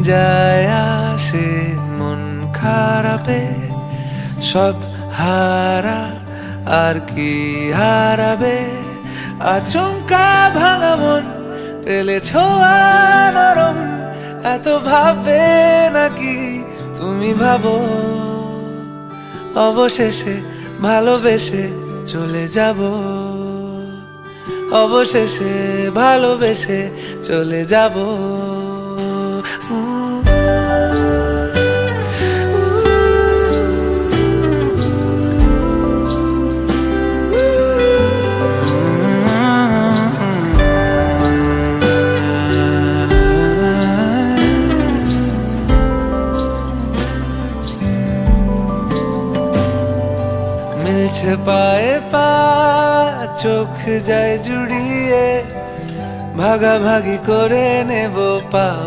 যায় আসে মন খারাপে, সব হারা আর কি হারাবে। আচমকা ভাঙা মন পেলে ছোঁয়া নরম, এত ভাববে নাকি তুমি ভাবো। অবশেষে ভালোবেসে চলে যাব, অবশেষে ভালোবেসে চলে যাব। মিলছে পায়ে পা, চোখ যায় জুড়িয়ে, ভাগাভাগি করে নেব পা।